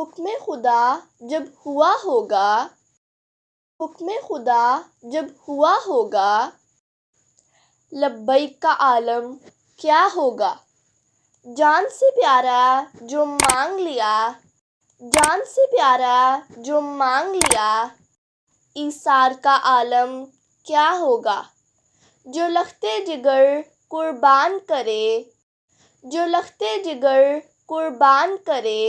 حکم خدا جب ہوا ہوگا، حکم خدا جب ہوا ہوگا، لبیک کا عالم کیا ہوگا؟ جان سے پیارا جو مانگ لیا، جان سے پیارا جو مانگ لیا، ایثار کا عالم کیا ہوگا؟ جو لخت جگر قربان کرے، جو لخت جگر قربان کرے،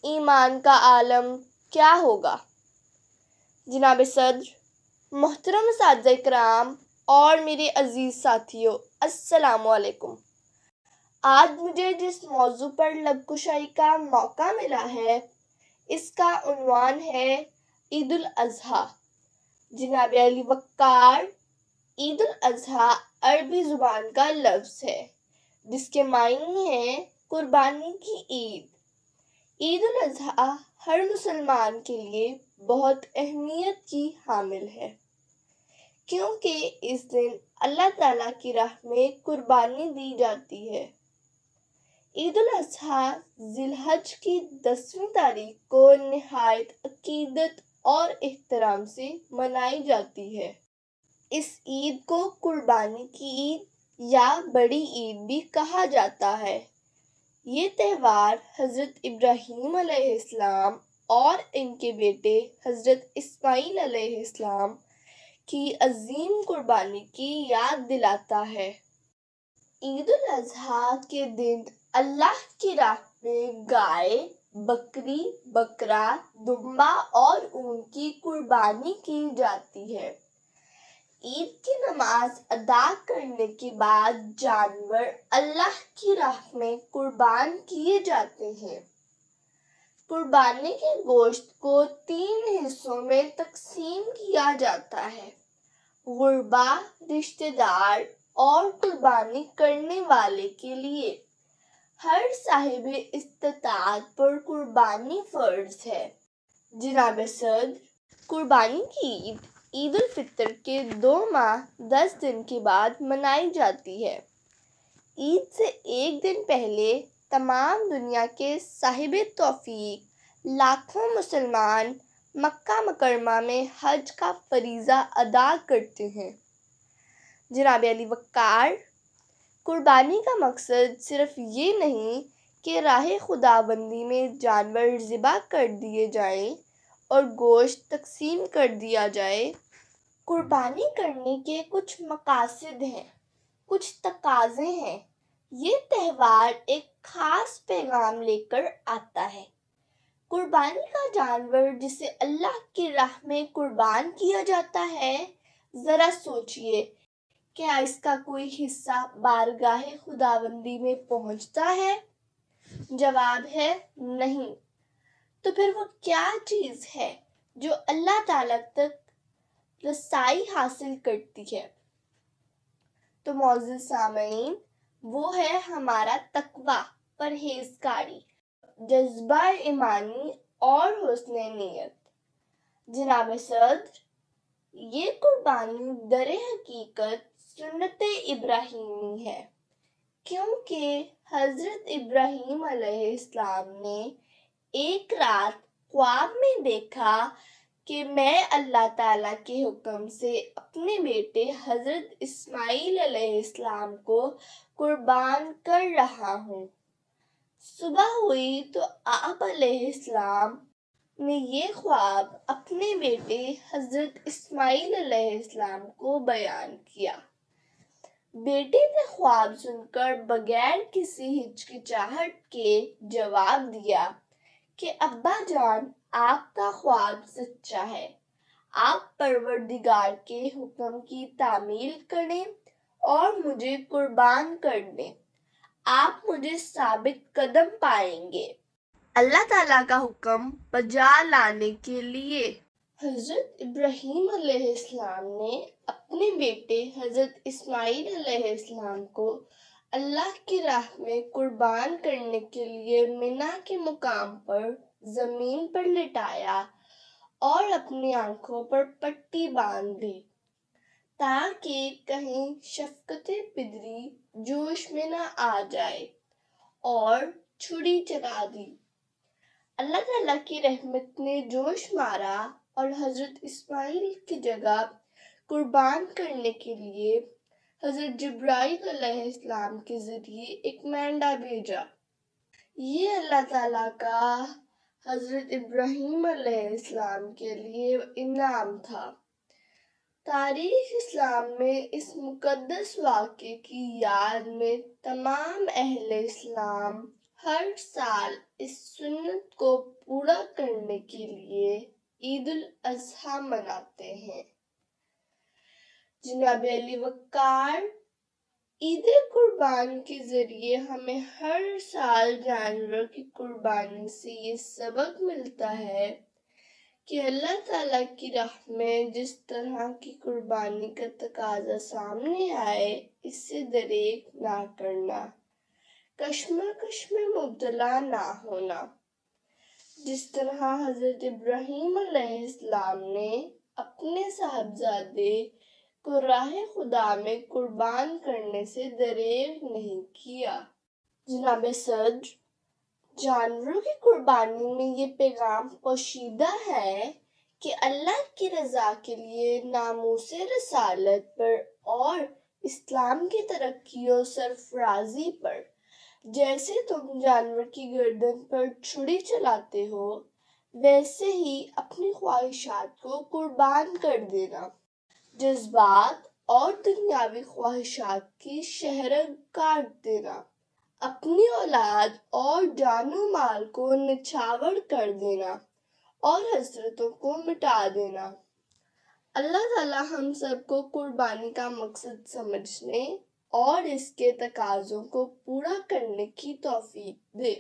ایمان کا عالم کیا ہوگا؟ جناب صدر، محترم اساتذہ کرام اور میرے عزیز ساتھیوں، السلام علیکم۔ آج مجھے جس موضوع پر لب کشائی کا موقع ملا ہے، اس کا عنوان ہے عید الاضحیٰ۔ جناب علی وقار، عید الاضحیٰ عربی زبان کا لفظ ہے جس کے معنی ہیں قربانی کی عید۔ عید الاضحیٰ ہر مسلمان کے لیے بہت اہمیت کی حامل ہے، کیونکہ اس دن اللہ تعالیٰ کی راہ میں قربانی دی جاتی ہے۔ عید الاضحیٰ ذی الحج کی 10ویں تاریخ کو نہایت عقیدت اور احترام سے منائی جاتی ہے۔ اس عید کو قربانی کی عید یا بڑی عید بھی کہا جاتا ہے۔ یہ تہوار حضرت ابراہیم علیہ السلام اور ان کے بیٹے حضرت اسماعیل علیہ السلام کی عظیم قربانی کی یاد دلاتا ہے۔ عید الاضحیٰ کے دن اللہ کی راہ میں گائے، بکری، بکرا، دمبا اور اونٹ کی قربانی کی جاتی ہے۔ عید کی نماز ادا کرنے کے بعد جانور اللہ کی راہ میں قربان کیے جاتے ہیں۔ قربانی کے گوشت کو 3 حصوں میں تقسیم کیا جاتا ہے: غربا، رشتہ دار اور قربانی کرنے والے کے لیے۔ ہر صاحب استطاعت پر قربانی فرض ہے۔ جناب صدر، قربانی کی عید عید الفطر کے 2 ماہ 10 دن کے بعد منائی جاتی ہے۔ عید سے ایک دن پہلے تمام دنیا کے صاحب توفیق لاکھوں مسلمان مکہ مکرمہ میں حج کا فریضہ ادا کرتے ہیں۔ جناب علی وقار، قربانی کا مقصد صرف یہ نہیں کہ راہ خداوندی میں جانور ذبح کر دیے جائیں اور گوشت تقسیم کر دیا جائے۔ قربانی کرنے کے کچھ مقاصد ہیں، کچھ تقاضے ہیں۔ یہ تہوار ایک خاص پیغام لے کر آتا ہے۔ قربانی کا جانور جسے اللہ کی راہ میں قربان کیا جاتا ہے، ذرا سوچئے، کیا اس کا کوئی حصہ بارگاہ خداوندی میں پہنچتا ہے؟ جواب ہے نہیں۔ تو پھر وہ کیا چیز ہے جو اللہ تعالیٰ تک رسائی حاصل کرتی ہے؟ تو معزز سامعین، وہ ہے ہمارا تقویٰ، پرہیزگاری، جذبہ ایمانی اور حسن نیت۔ جناب صدر، یہ قربانی در حقیقت سنت ابراہیمی ہے، کیونکہ حضرت ابراہیم علیہ السلام نے ایک رات خواب میں دیکھا کہ میں اللہ تعالیٰ کے حکم سے اپنے بیٹے حضرت اسماعیل علیہ السلام کو قربان کر رہا ہوں۔ صبح ہوئی تو آپ علیہ السلام نے یہ خواب اپنے بیٹے حضرت اسماعیل علیہ السلام کو بیان کیا۔ بیٹے نے خواب سن کر بغیر کسی ہچکچاہٹ کے جواب دیا کہ ابا جان، آپ کا خواب سچا ہے، آپ پروردگار کے حکم کی تعمیل کریں اور مجھے قربان کر دیں، آپ مجھے ثابت قدم پائیں گے اللہ تعالیٰ کا حکم بجا لانے کے لیے۔ حضرت ابراہیم علیہ السلام نے اپنے بیٹے حضرت اسماعیل علیہ السلام کو اللہ کی راہ میں قربان کرنے کے لیے منی کے مقام پر زمین پر لٹایا اور اپنی آنکھوں پر پٹی باندھ دی تاکہ کہیں شفقت پدری جوش میں نہ آ جائے، اور چھری چلا دی۔ اللہ تعالیٰ کی رحمت نے جوش مارا اور حضرت اسماعیل کی جگہ قربان کرنے کے لیے حضرت جبرائیل علیہ السلام کے ذریعے ایک مینڈا بھیجا۔ یہ اللہ تعالیٰ کا حضرت ابراہیم علیہ السلام کے لیے انعام تھا۔ تاریخ اسلام میں اس مقدس واقعے کی یاد میں تمام اہل اسلام ہر سال اس سنت کو پورا کرنے کے لیے عید الاضحیٰ مناتے ہیں۔ جناب علی وقار، عید قربان کے ذریعے ہمیں ہر سال جانور کی قربانی سے یہ سبق ملتا ہے کہ اللہ تعالیٰ کی راہ میں جس طرح کی قربانی کا تقاضا سامنے آئے اس سے دریغ نہ کرنا، کشمکش میں مبتلا نہ ہونا۔ جس طرح حضرت ابراہیم علیہ السلام نے اپنے صاحبزادے کو راہ خدا میں قربان کرنے سے دریغ نہیں کیا۔ جناب صدر، جانوروں کی قربانی میں یہ پیغام پوشیدہ ہے کہ اللہ کی رضا کے لیے ناموس رسالت پر اور اسلام کی ترقی و سرفرازی پر، جیسے تم جانور کی گردن پر چھری چلاتے ہو ویسے ہی اپنی خواہشات کو قربان کر دینا، جذبات اور دنیاوی خواہشات کی شہرگ کاٹ دینا، اپنی اولاد اور جان و مال کو نچھاور کر دینا اور حسرتوں کو مٹا دینا۔ اللہ تعالیٰ ہم سب کو قربانی کا مقصد سمجھنے اور اس کے تقاضوں کو پورا کرنے کی توفیق دے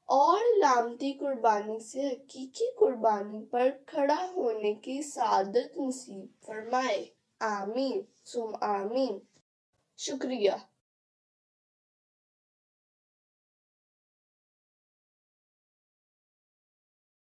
اور علامتی قربانی سے حقیقی قربانی پر کھڑا ہونے کی سعادت نصیب فرمائے۔ آمین ثم آمین۔ شکریہ۔